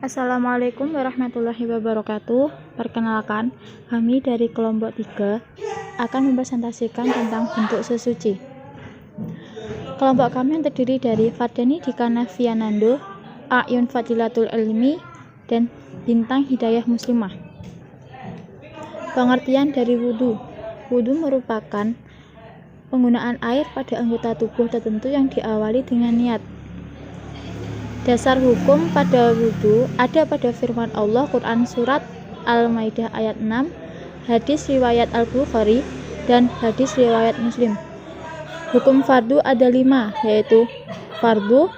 Assalamualaikum warahmatullahi wabarakatuh. Perkenalkan, kami dari kelompok 3 akan mempresentasikan tentang bentuk sesuci. Kelompok kami yang terdiri dari Fardani Dika Nafianando, Ayun Fadilatul Ilmi, dan Bintang Hidayah Muslimah. Pengertian dari wudhu. Wudhu merupakan penggunaan air pada anggota tubuh tertentu yang diawali dengan niat. Dasar hukum pada wudhu ada pada firman Allah Quran Surat Al-Maidah ayat 6, hadis riwayat Al-Bukhari, dan hadis riwayat Muslim. Hukum fardu ada 5, yaitu fardu.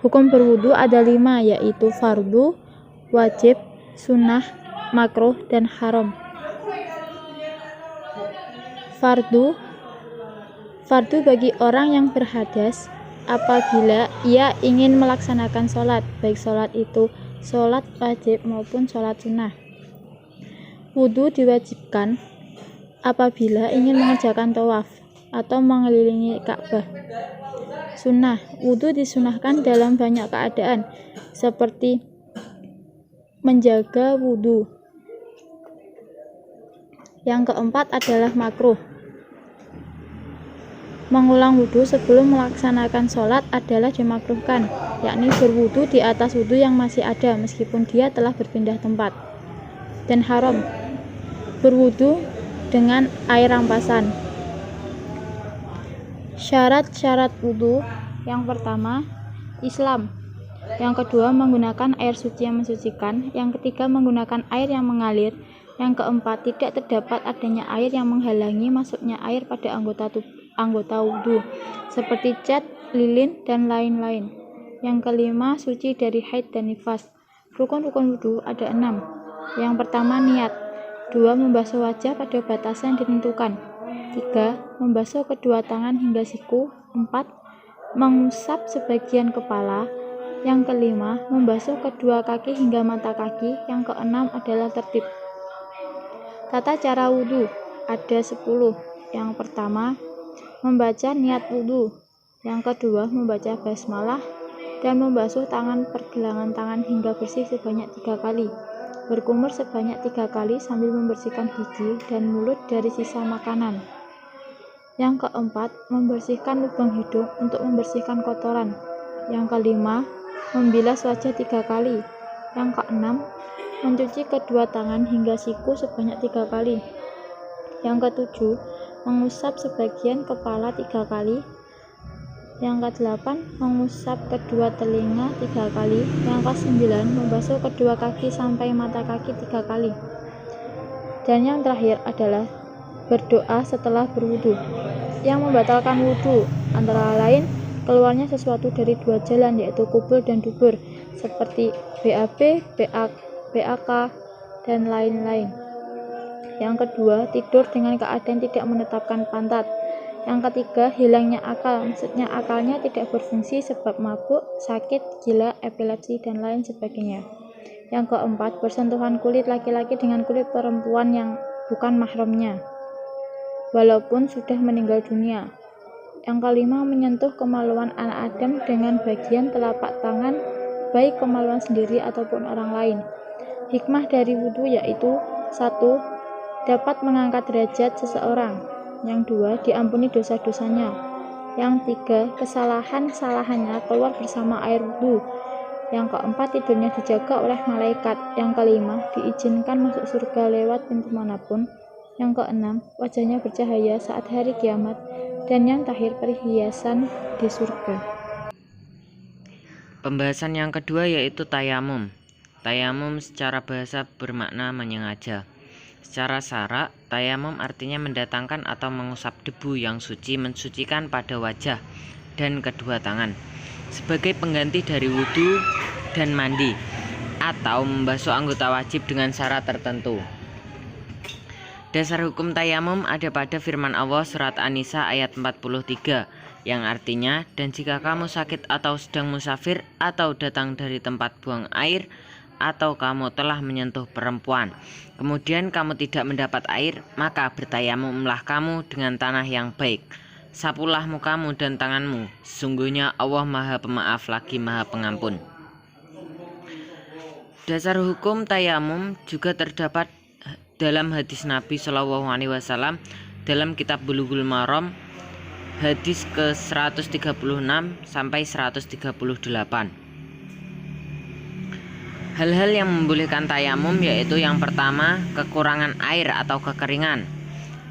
Hukum berwudhu ada 5, yaitu fardu, wajib, sunnah, makruh, dan haram. Fardu bagi orang yang berhadas apabila ia ingin melaksanakan sholat, baik sholat itu sholat wajib maupun sholat sunnah. Wudhu diwajibkan apabila ingin mengerjakan tawaf atau mengelilingi Ka'bah. Sunnah, wudhu disunahkan dalam banyak keadaan, seperti menjaga wudhu. Yang keempat adalah makruh. Mengulang wudhu sebelum melaksanakan sholat adalah dimakruhkan, yakni berwudhu di atas wudhu yang masih ada meskipun dia telah berpindah tempat. Dan haram, berwudhu dengan air rampasan. Syarat-syarat wudhu: yang pertama, Islam. Yang kedua, menggunakan air suci yang mensucikan. Yang ketiga, menggunakan air yang mengalir. Yang keempat, tidak terdapat adanya air yang menghalangi masuknya air pada anggota wudhu, seperti cat, lilin, dan lain-lain. Yang kelima, suci dari haid dan nifas. Rukun-rukun wudhu ada 6. Yang pertama, niat. 2. Membasuh wajah pada batasan yang ditentukan. 3. Membasuh kedua tangan hingga siku. 4. Mengusap sebagian kepala. Yang kelima, membasuh kedua kaki hingga mata kaki. Yang keenam adalah tertib. Tata cara wudhu ada 10. Yang pertama, membaca niat wudhu. Yang kedua, membaca basmalah dan membasuh tangan pergelangan tangan hingga bersih sebanyak 3 kali. Berkumur sebanyak 3 kali sambil membersihkan gigi dan mulut dari sisa makanan. Yang keempat, membersihkan lubang hidung untuk membersihkan kotoran. Yang kelima, membilas wajah 3 kali. Yang keenam, mencuci kedua tangan hingga siku sebanyak 3 kali. Yang ketujuh, mengusap sebagian kepala 3 kali. Yang kedelapan, mengusap kedua telinga 3 kali. Yang kesembilan, membasuh kedua kaki sampai mata kaki 3 kali. Dan yang terakhir adalah berdoa setelah berwudu. Yang membatalkan wudu antara lain keluarnya sesuatu dari 2 jalan, yaitu kubul dan dubur, seperti BAB, BAK, dan lain-lain. Yang kedua, tidur dengan keadaan tidak menetapkan pantat. Yang ketiga, hilangnya akal, maksudnya akalnya tidak berfungsi sebab mabuk, sakit, gila, epilepsi, dan lain sebagainya. Yang keempat, bersentuhan kulit laki-laki dengan kulit perempuan yang bukan mahramnya, walaupun sudah meninggal dunia. Yang kelima, menyentuh kemaluan anak Adam dengan bagian telapak tangan, baik kemaluan sendiri ataupun orang lain. Hikmah dari wudhu yaitu 1. Dapat mengangkat derajat seseorang. Yang 2. Diampuni dosa-dosanya. Yang 3. Kesalahan-salahannya keluar bersama air wudhu. Yang keempat, tidurnya dijaga oleh malaikat. Yang kelima, diizinkan masuk surga lewat pintu manapun. Yang keenam, wajahnya bercahaya saat hari kiamat. Dan yang terakhir, perhiasan di surga. Pembahasan yang kedua yaitu tayamum. Tayamum secara bahasa bermakna menyengaja. Secara syarak, tayamum artinya mendatangkan atau mengusap debu yang suci mensucikan pada wajah dan kedua tangan sebagai pengganti dari wudhu dan mandi, atau membasuh anggota wajib dengan syarat tertentu. Dasar hukum tayamum ada pada firman Allah surat An-Nisa ayat 43 yang artinya, dan jika kamu sakit atau sedang musafir atau datang dari tempat buang air atau kamu telah menyentuh perempuan, kemudian kamu tidak mendapat air, maka bertayamumlah kamu dengan tanah yang baik. Sapulah mukamu dan tanganmu, sesungguhnya Allah Maha Pemaaf lagi Maha Pengampun. Dasar hukum tayamum juga terdapat dalam hadis Nabi Shallallahu Alaihi Wasallam dalam kitab Bulughul Maram hadis ke 136 sampai 138. Hal-hal yang membolehkan tayamum yaitu yang pertama, kekurangan air atau kekeringan,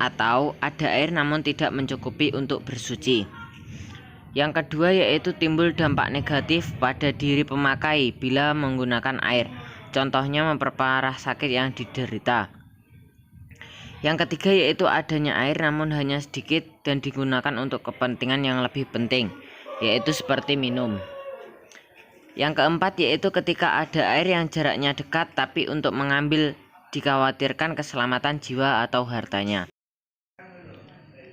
atau ada air namun tidak mencukupi untuk bersuci. Yang kedua yaitu timbul dampak negatif pada diri pemakai bila menggunakan air, contohnya memperparah sakit yang diderita. Yang ketiga yaitu adanya air namun hanya sedikit dan digunakan untuk kepentingan yang lebih penting, yaitu seperti minum. Yang keempat yaitu ketika ada air yang jaraknya dekat tapi untuk mengambil dikhawatirkan keselamatan jiwa atau hartanya.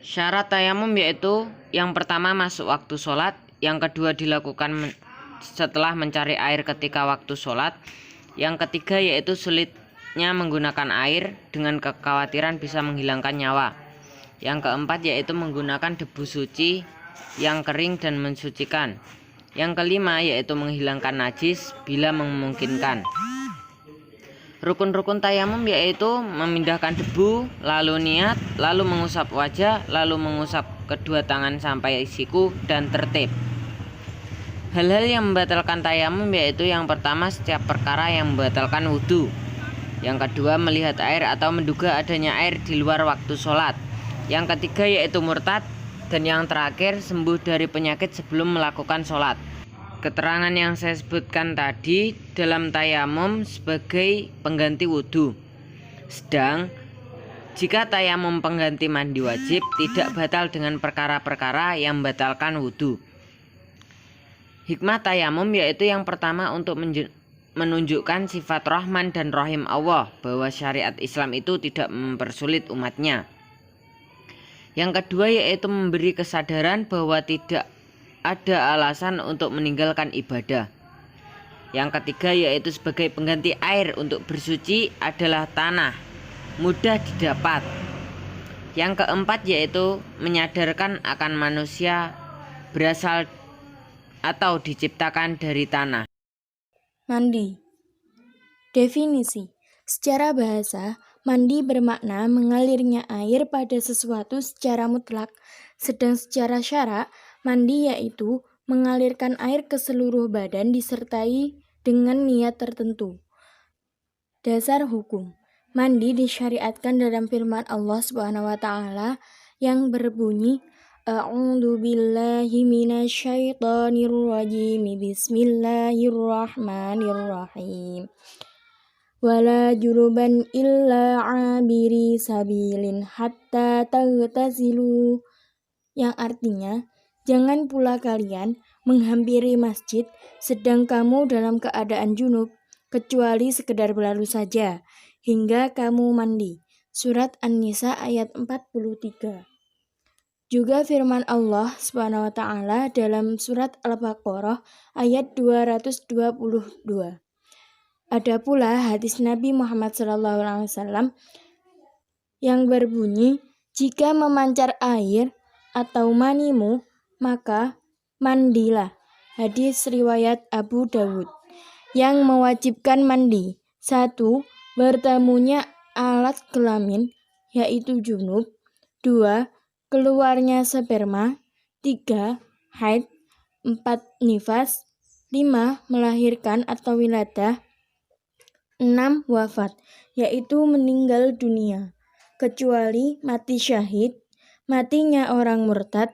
Syarat tayamum yaitu yang pertama masuk waktu sholat, yang kedua dilakukan setelah mencari air ketika waktu sholat, yang ketiga yaitu sulitnya menggunakan air dengan kekhawatiran bisa menghilangkan nyawa, yang keempat yaitu menggunakan debu suci yang kering dan mensucikan, yang kelima yaitu menghilangkan najis bila memungkinkan. Rukun-rukun tayamum yaitu memindahkan debu, lalu niat, lalu mengusap wajah, lalu mengusap kedua tangan sampai siku, dan tertib. Hal-hal yang membatalkan tayamum yaitu yang pertama setiap perkara yang membatalkan wudhu, yang kedua melihat air atau menduga adanya air di luar waktu sholat, yang ketiga yaitu murtad, dan yang terakhir sembuh dari penyakit sebelum melakukan sholat. Keterangan yang saya sebutkan tadi dalam tayamum sebagai pengganti wudhu. Sedang jika tayamum pengganti mandi wajib tidak batal dengan perkara-perkara yang membatalkan wudhu. Hikmah tayamum yaitu yang pertama untuk menunjukkan sifat Rahman dan Rahim Allah, bahwa syariat Islam itu tidak mempersulit umatnya. Yang kedua yaitu memberi kesadaran bahwa tidak ada alasan untuk meninggalkan ibadah. Yang ketiga yaitu sebagai pengganti air untuk bersuci adalah tanah, mudah didapat. Yang keempat yaitu menyadarkan akan manusia berasal atau diciptakan dari tanah. Mandi. Definisi. Secara bahasa, mandi bermakna mengalirnya air pada sesuatu secara mutlak, sedang secara syara, mandi yaitu mengalirkan air ke seluruh badan disertai dengan niat tertentu. Dasar hukum. Mandi disyariatkan dalam firman Allah Subhanahu wa taala yang berbunyi A'udzu billahi minasyaitonir rajim. Bismillahirrahmanirrahim. Wala juruban illa 'abiri sabilin hatta taghtasilu, yang artinya jangan pula kalian menghampiri masjid sedang kamu dalam keadaan junub, kecuali sekedar berlalu saja, hingga kamu mandi. Surat An-Nisa ayat 43. Juga firman Allah Subhanahu wa taala dalam surat Al-Baqarah ayat 222. Ada pula hadis Nabi Muhammad SAW yang berbunyi, jika memancar air atau manimu, maka mandilah. Hadis riwayat Abu Dawud. Yang mewajibkan mandi: 1. Bertemunya alat kelamin, yaitu junub. 2. Keluarnya sperma. 3. Haid. 4. Nifas. 5. Melahirkan atau wiladah. 6. Wafat, yaitu meninggal dunia, kecuali mati syahid, matinya orang murtad,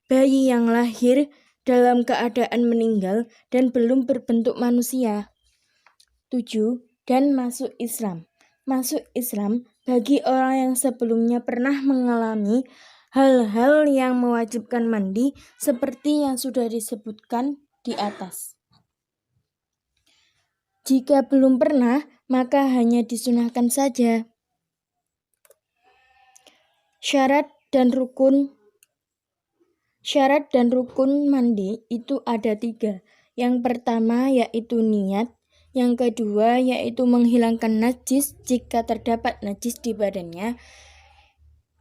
bayi yang lahir dalam keadaan meninggal dan belum berbentuk manusia. 7. Dan masuk Islam. Masuk Islam bagi orang yang sebelumnya pernah mengalami hal-hal yang mewajibkan mandi seperti yang sudah disebutkan di atas. Jika belum pernah, maka hanya disunahkan saja. Syarat dan rukun mandi itu ada 3. Yang pertama yaitu niat, yang kedua yaitu menghilangkan najis jika terdapat najis di badannya,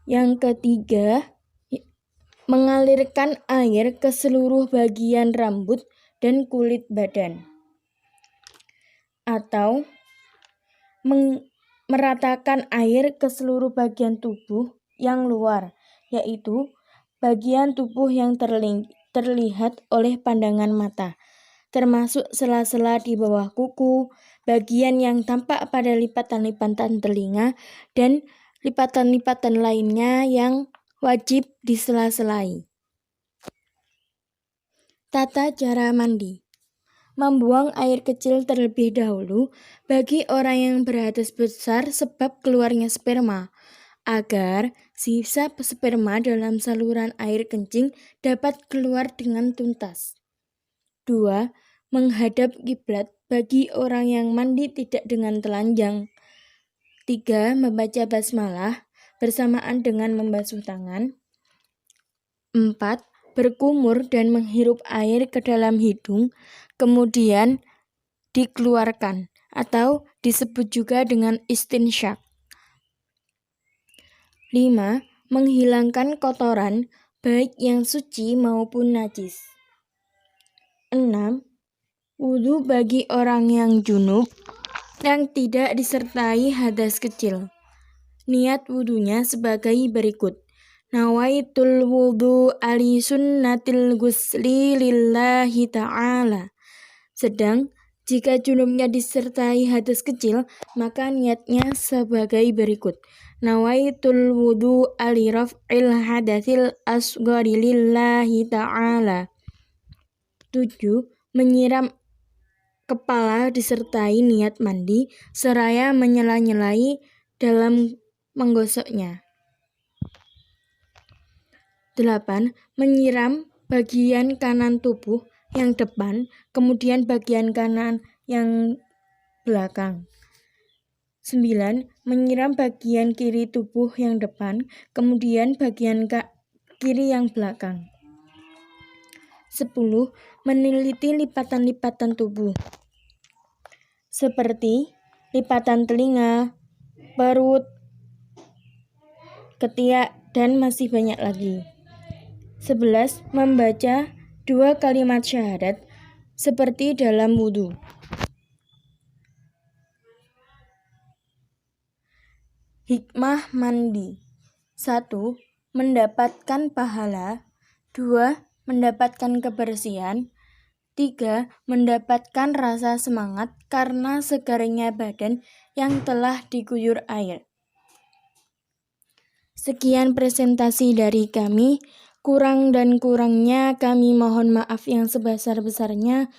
yang ketiga mengalirkan air ke seluruh bagian rambut dan kulit badan. atau meratakan air ke seluruh bagian tubuh yang luar, yaitu bagian tubuh yang terlihat oleh pandangan mata, termasuk sela-sela di bawah kuku, bagian yang tampak pada lipatan-lipatan telinga, dan lipatan-lipatan lainnya yang wajib disela-selai. Tata cara mandi. Membuang air kecil terlebih dahulu bagi orang yang berhadas besar sebab keluarnya sperma, agar sisa sperma dalam saluran air kencing dapat keluar dengan tuntas. 2. Menghadap kiblat bagi orang yang mandi tidak dengan telanjang. 3. Membaca basmalah bersamaan dengan membasuh tangan. 4. Berkumur dan menghirup air ke dalam hidung, kemudian dikeluarkan, atau disebut juga dengan istinsyak. 5. Menghilangkan kotoran, baik yang suci maupun najis. 6. Wudhu bagi orang yang junub, yang tidak disertai hadas kecil. Niat wudhunya sebagai berikut. Nawaitul wudhu ali sunnatil ghusli lillahi ta'ala. Sedang jika junubnya disertai hadas kecil, maka niatnya sebagai berikut. Nawaitul wudhu ali raf'il hadatsil asghari lillahi ta'ala. 7. Menyiram kepala disertai niat mandi, seraya menyela-nyelai dalam menggosoknya. 8. Menyiram bagian kanan tubuh yang depan, kemudian bagian kanan yang belakang. 9. Menyiram bagian kiri tubuh yang depan, kemudian bagian kiri yang belakang. 10. Meneliti lipatan-lipatan tubuh, seperti lipatan telinga, perut, ketiak, dan masih banyak lagi. 11. Membaca 2 kalimat syahadat seperti dalam wudhu. Hikmah mandi. 1. Mendapatkan pahala. 2. Mendapatkan kebersihan. 3. Mendapatkan rasa semangat karena segarnya badan yang telah diguyur air. Sekian presentasi dari kami. Kurang dan kurangnya kami mohon maaf yang sebesar-besarnya.